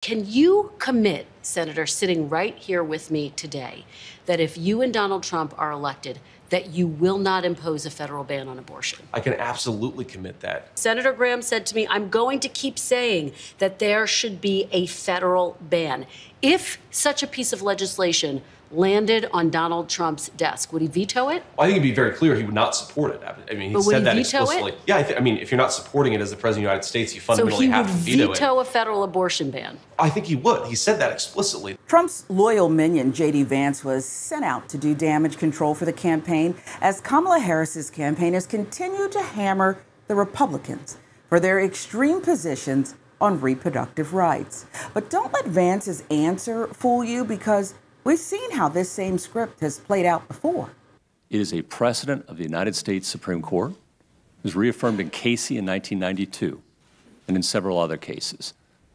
Can you commit, Senator, sitting right here with me today, that if you and Donald Trump are elected, that you will not impose a federal ban on abortion? I can absolutely commit that. Senator Graham said to me, I'm going to keep saying that there should be a federal ban. If such a piece of legislation landed on Donald Trump's desk, would he veto it? Well, I think it'd be very clear he would not support it. I mean, he said that explicitly. Yeah, I mean, if you're not supporting it as the President of the United States, you fundamentally have to veto it. So he would veto a federal abortion ban? I think he would. He said that explicitly. Trump's loyal minion, JD Vance, was sent out to do damage control for the campaign as Kamala Harris's campaign has continued to hammer the Republicans for their extreme positions on reproductive rights. But don't let Vance's answer fool you, because we've seen how this same script has played out before. It is a precedent of the United States Supreme Court. It was reaffirmed in Casey in 1992 and in several other cases.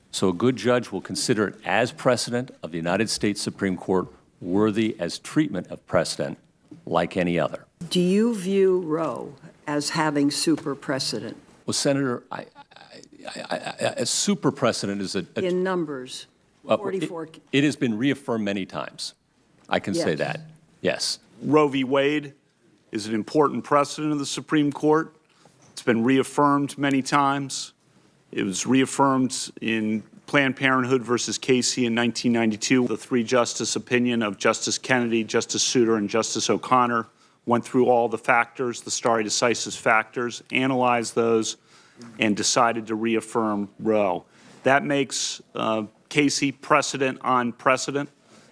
So a good judge will consider it as precedent of the United States Supreme Court, worthy as treatment of precedent like any other. Do you view Roe as having super precedent? Well, Senator, a super precedent is in numbers. 44. It has been reaffirmed many times. I can say that, yes. Roe v. Wade is an important precedent of the Supreme Court. It's been reaffirmed many times. It was reaffirmed in Planned Parenthood versus Casey in 1992. The three-justice opinion of Justice Kennedy, Justice Souter, and Justice O'Connor went through all the factors, the stare decisis factors, analyzed those, and decided to reaffirm Roe. That makes Casey precedent on precedent.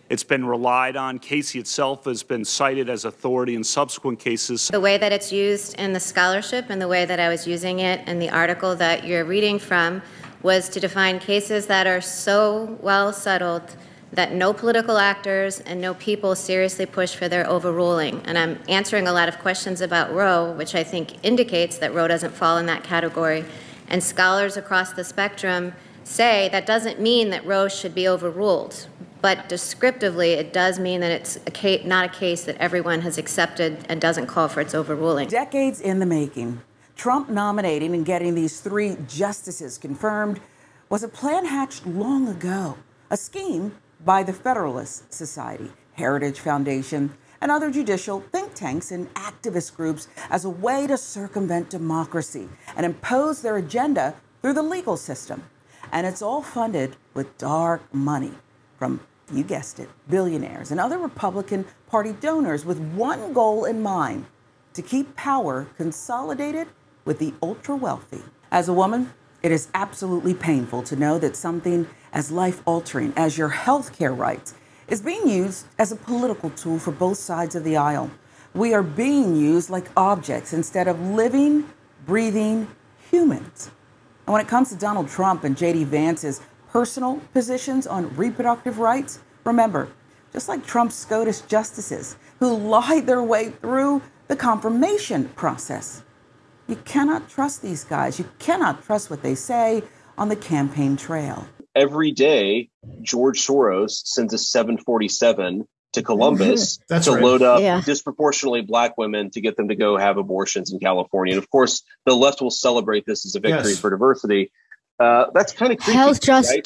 It's been relied on. Casey itself has been cited as authority in subsequent cases. The way that it's used in the scholarship and the way that I was using it in the article that you're reading from was to define cases that are so well settled that no political actors and no people seriously push for their overruling. And I'm answering a lot of questions about Roe, which I think indicates that Roe doesn't fall in that category. And scholars across the spectrum say that doesn't mean that Roe should be overruled, but descriptively it does mean that it's not a case that everyone has accepted and doesn't call for its overruling. Decades in the making, Trump nominating and getting these three justices confirmed was a plan hatched long ago, a scheme by the Federalist Society, Heritage Foundation, and other judicial think tanks and activist groups as a way to circumvent democracy and impose their agenda through the legal system. And it's all funded with dark money from, you guessed it, billionaires and other Republican Party donors with one goal in mind: to keep power consolidated with the ultra-wealthy. As a woman, it is absolutely painful to know that something as life-altering as your health care rights is being used as a political tool for both sides of the aisle. We are being used like objects instead of living, breathing humans. And when it comes to Donald Trump and JD Vance's personal positions on reproductive rights, remember, just like Trump's SCOTUS justices who lied their way through the confirmation process, you cannot trust these guys. You cannot trust what they say on the campaign trail. Every day, George Soros sends a 747 to Columbus to load up disproportionately black women to get them to go have abortions in California. And of course, the left will celebrate this as a victory for diversity. That's kind of creepy.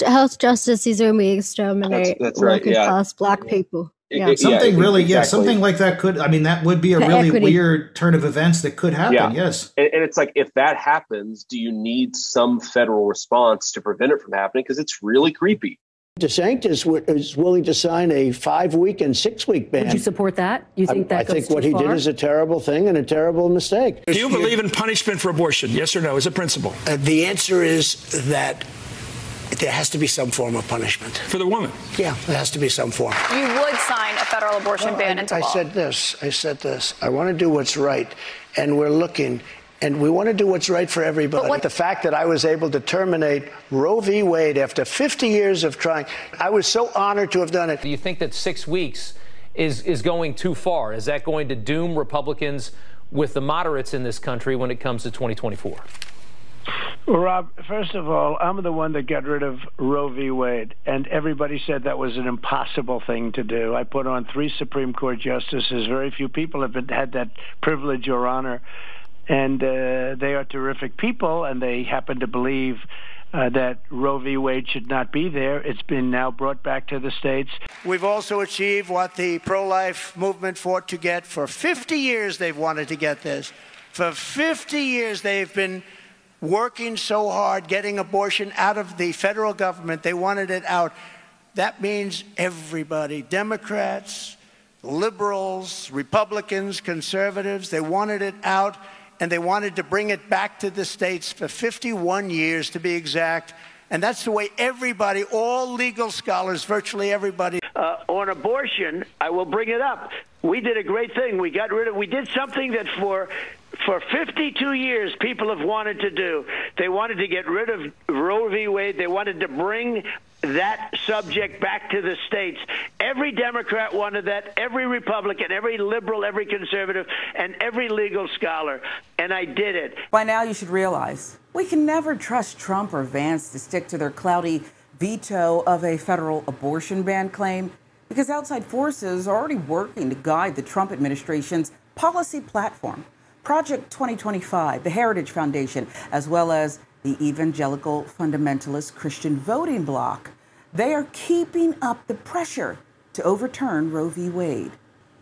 Health justice is when we exterminate working class black people. Something like that could, I mean, that would be a really weird turn of events that could happen. Yes. And it's like, if that happens, do you need some federal response to prevent it from happening? Because it's really creepy. DeSantis is willing to sign a 5-week and 6-week ban. Would you support that? You think that goes too far? I think what he did is a terrible thing and a terrible mistake. Do you believe in punishment for abortion? Yes or no, as a principle? The answer is that there has to be some form of punishment. For the woman? Yeah, there has to be some form. You would sign a federal abortion ban into law. I said this. I want to do what's right. And we're looking. And we want to do what's right for everybody. But the fact that I was able to terminate Roe v. Wade after 50 years of trying, I was so honored to have done it. Do you think that 6 weeks is going too far? Is that going to doom Republicans with the moderates in this country when it comes to 2024? Well, Rob, first of all, I'm the one that got rid of Roe v. Wade, and everybody said that was an impossible thing to do. I put on 3 Supreme Court justices. Very few people have had that privilege or honor. And they are terrific people, and they happen to believe that Roe v. Wade should not be there. It's been now brought back to the states. We've also achieved what the pro-life movement fought to get. For 50 years, they've wanted to get this. For 50 years, they've been working so hard, getting abortion out of the federal government. They wanted it out. That means everybody, Democrats, liberals, Republicans, conservatives, they wanted it out, and they wanted to bring it back to the states for 51 years, to be exact. And that's the way everybody, all legal scholars, virtually everybody. On abortion, I will bring it up. We did a great thing. We did something that for 52 years people have wanted to do. They wanted to get rid of Roe v. Wade. They wanted to bring that subject back to the states. Every Democrat wanted that, every Republican, every liberal, every conservative, and every legal scholar. And I did it. By now you should realize we can never trust Trump or Vance to stick to their cloudy veto of a federal abortion ban claim, because outside forces are already working to guide the Trump administration's policy platform. Project 2025, the Heritage Foundation, as well as the evangelical fundamentalist Christian voting bloc, they are keeping up the pressure to overturn Roe v. Wade.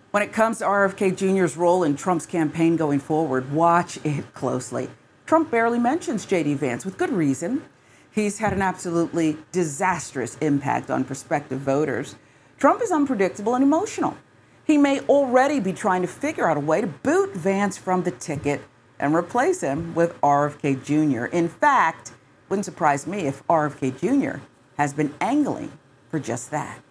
When it comes to RFK Jr.'s role in Trump's campaign going forward, watch it closely. Trump barely mentions JD Vance, with good reason. He's had an absolutely disastrous impact on prospective voters. Trump is unpredictable and emotional. He may already be trying to figure out a way to boot Vance from the ticket and replace him with RFK Jr. In fact, wouldn't surprise me if RFK Jr. has been angling for just that.